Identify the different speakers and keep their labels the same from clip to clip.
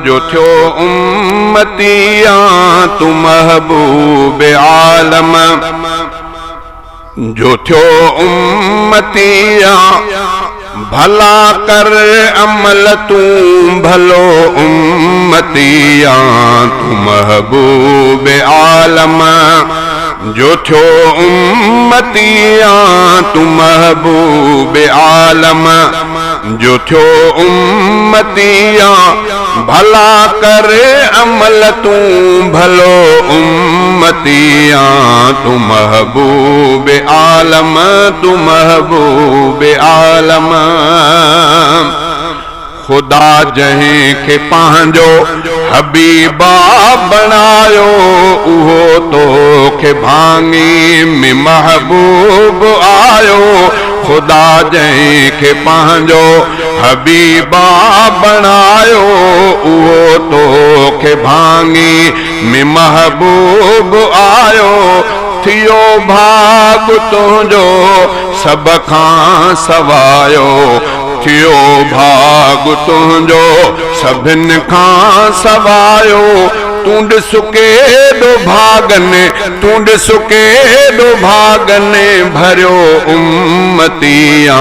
Speaker 1: जो थियो उम्मतिया तू महबूब आलम जो थियो उम्मतिया भला कर अमल तू भलो उम्मतिया तू महबूब आलम जो थियो उम्मतिया तू महबूब आलम जो थियो उम्मतिया भला कर अमल तू भलो उम्मतिया तू महबूब आलम तू महबूब आलम खुदा जहीं के पांजो हबीबा बनायो उहो तो के भांगी में महबूब आयो खुदा जहीं के पांजो हबीबा बनायो उहो तो के भांगी में महबूब आयो थियो भाग तुझो सब खां सवायो थियो भाग तुझो सभिन खां सवायो तूंड सुके दो भागने तूंड सुके दो भागने भरियो उम्मतिया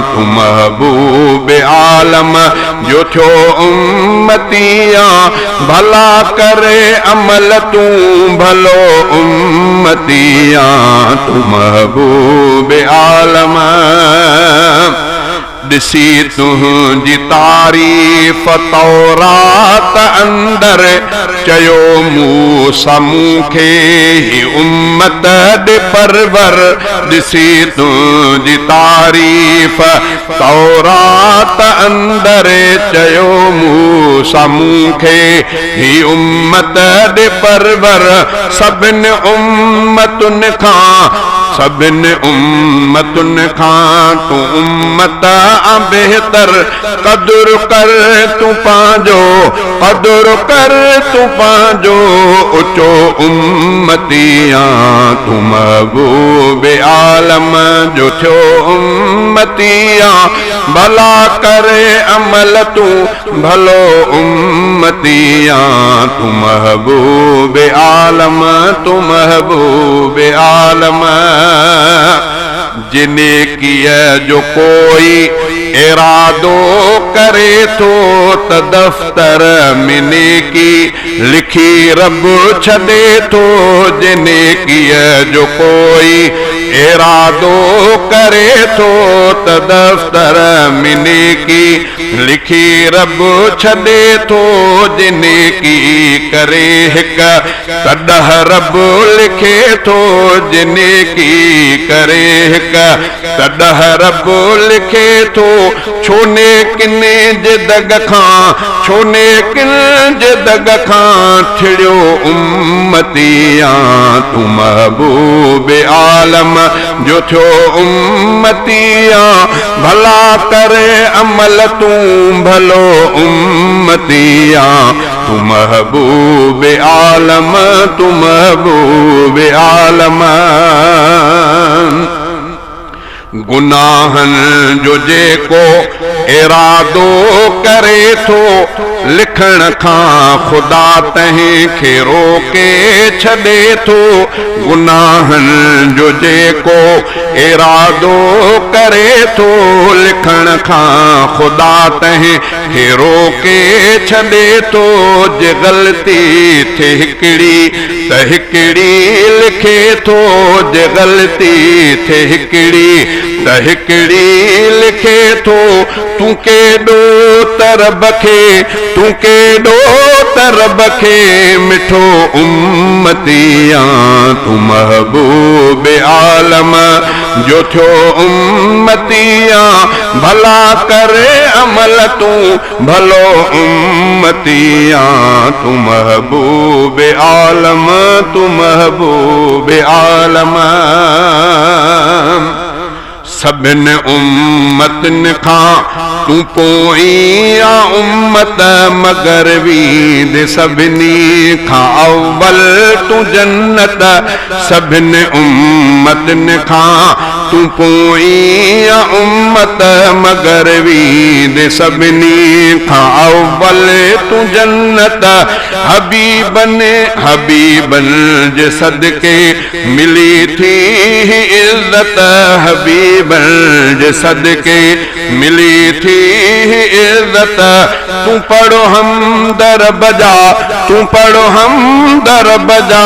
Speaker 1: तू महबूब आलम जो थियो उम्मतिया भला करे अमल तू भलो उम्मतिया तू महबूब आलम दिसी तुझी तारीफ तौरात अंदर चयो मूसा मूंखे ही उम्मत दे परवर दिसी तुझी तारीफ तौरात अंदर चयो मूसा मूंखे ही उम्मत दे परवर सभिन उम्मतुन खां सभिन उम्मतुन खां तू उम्मत बेहतर कदर कर तू पांजो कदर कर तू पांजो उचो उम्मतिया तू महबूब आलम जो थियो उम्मतिया भला करे अमल तू भलो उम्मतिया तू महबूब आलम तू महबूब आलम जिने किया जो कोई इरादो करे तो त दफ्तर मिने की लिखी रब छदे तो जिने किया जो कोई इरादो करे तो त दफ्तर मिने की लिखी रब छदे तो जिने की करे हिक कदह रब लिखे तो जिने की करे हिक कदह रब लिखे तो छोने किने जे दग खां छोने किन जे दग खां छिड़ियो उम्मतिया तू महबूब आलम जो थियो उम्मतिया भला करे अमल तू भलो उम्मतिया तू महबूब आलम तू महबूब आलम गुनाहन जो जेको इरादो करे थो लिखण खां खुदा तहीं खे रोके छॾे थो गुनाहन जो जेको इरादो करे थो लिखण खां खुदा तहीं खे रोके छॾे थो जे ग़लती थे हिकिड़ी त हिकिड़ी लिखे थो जे ग़लती थे हिकिड़ी त हिकिड़ी लिखे थो तूं केॾो तरब खे तूं केॾो तरब खे मिठो उम्मतिया तूं महबूब आलम जो थियो उम्मतिया भला करे अमल तूं भलो उम्मतिया तूं महबूब आलम तूं महबूब आलम सभिन उम्मतन खां तूं पोई आ उम्मत मगरबी दे सभिनी खां अव्वल तूं जन्नत सभिन उम्मतन खां तू पोई उम्मत मगरवी दे सभिनी खां अव्वल तू जन्नत हबीबन जे सदके मिली थी इज्जत हबीबन जे सदके मिली थी इज्जत तू पढ़ो हम दर बजा तू पढ़ो हम दर बजा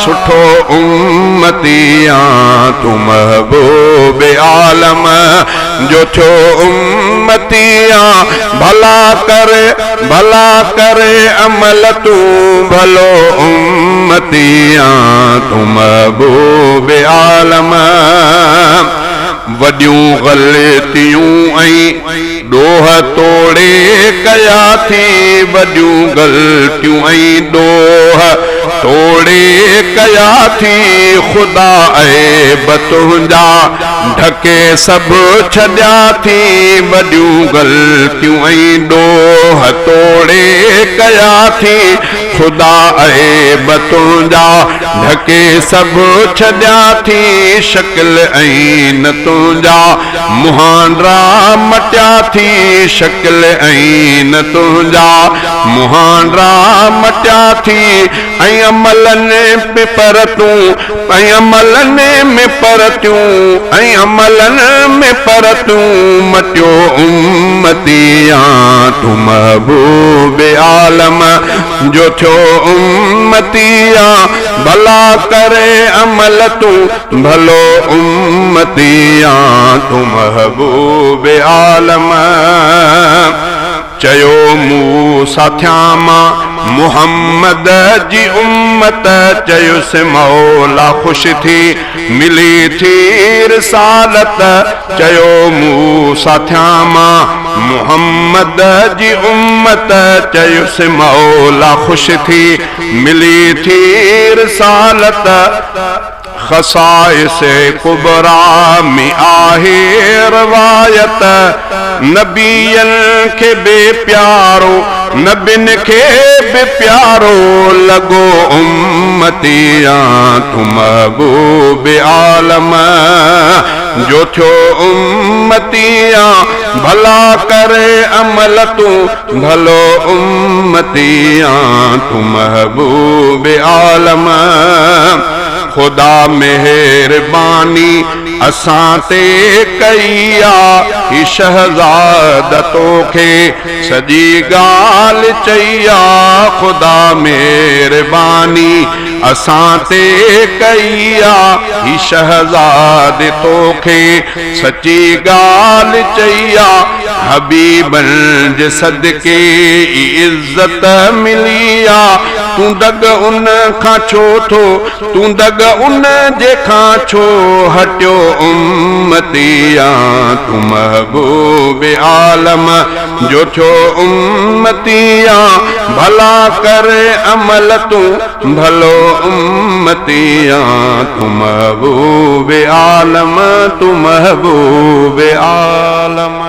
Speaker 1: सुठो उम्मतिया तू महबूब आलम जो थो उम्मतिया भला करे अमल तू भलो उम्मतिया तू महबूब आलम वड्यूं गलतियूं ऐं डोह तोड़े कया थी वड्यूं गलतियूं ऐं डोह तोड़े कया थी खुदा ऐब तुंहिंजा ढके सभु छॾिया थी वड्यूं गलतियूं ऐं डोह तोड़े कया थी खुदा ऐब तुंहिंजा ढके सभु छॾिया थी शक्ल ऐं न तुंहिंजा मुहांडरा मटिया थी शक्ल ऐं न तुंहिंजा मुहांडरा मटिया थी ऐं अमलनि में पर तूं ऐं अमलनि में पर तूं ऐं अमलनि में पर तूं मटियो उम्मतिया तू महबूब आलम जो थियो उम्मतिया भला करे अमल तू भलो उम्मतिया तू महबूब आलम चयो मूसा थ्यामा मुहम्मद जी उम्मत चयुसि मौला खुश थी मिली थी रिसालत चयो मूसा थ्यामा मुहम्मद जी उम्मत चयुसि मौला खुश थी मिली थी रिसालत खसाइस कुबरा में आहे रवायत नबियन के बेप्यारो नबिन के बेप्यारो लगो उम्मतिया तू महबूब आलम जो थियो उम्मतिया भला करे अमल तू भलो उम्मतिया तू महबूब आलम खुदा मेहरबानी असां ते कईया ही शहजाद तोखे सॼी ॻाल्हि चईया खुदा मेहरबानी असां ते कईया ही शहजाद तोखे सच्ची ॻाल्हि चईया हबीबन जे सदके इज्जत मिलिया तू दग उन खां छो थो तू दग उन जे खां छो हटियो उम्मतिया तू महबूब आलम जो थियो उम्मतिया भला करे अमल तू भलो उम्मतिया तू महबूब आलम तू महबूब आलम।